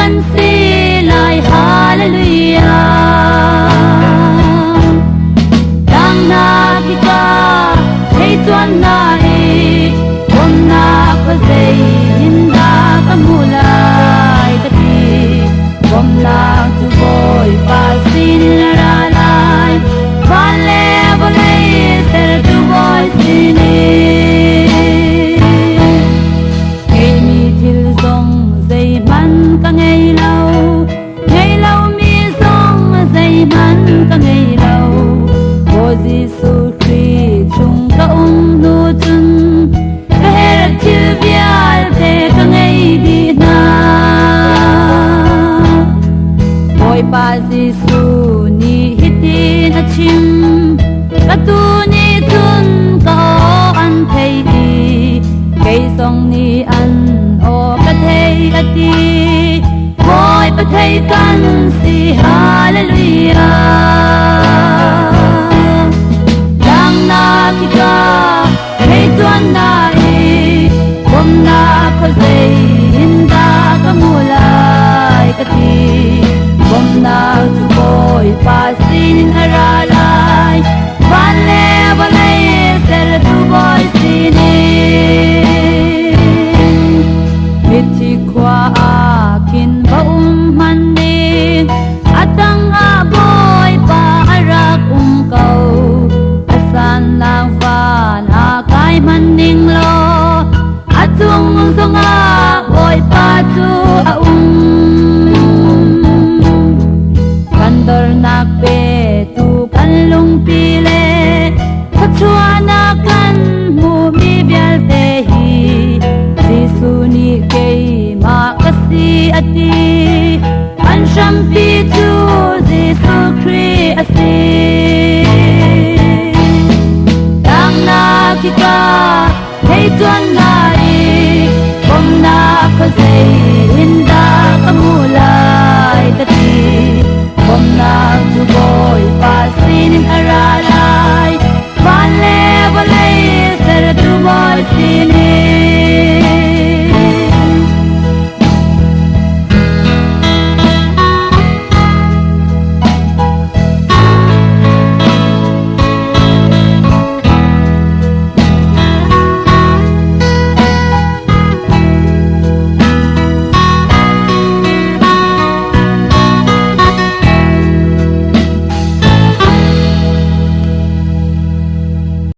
kan si lai hallelujah dang na kita hey tuan na om na ko sei hin na kamulai kati om na tu boy pa sin la lai vale vale ter tu boy sin ka ngei lau o Giêsu Christ chung ka nu chun ka her chil bial te ka ngei di na oi pa Giêsu ni hitin a chim ka tu ni chun ka an thei di kei song ni an o ka thei ati oi pa thei kan si hallelujah dang na kita hey tuan na bom na ko sei hinda kamulai kati bom na tu boy pa sin aralai vale vale ser tu boy sin miti kwa akin ba manin atang aboy pa arak kau asan lang van akai maning lo atung sunga boy pa tu kandor nak pe tu kanlung pile kachua na kan mu mi bial te hi Giêsu ni kei ma kasi ati an shampi tu Giêsu Christ ati dang na kita hey tuan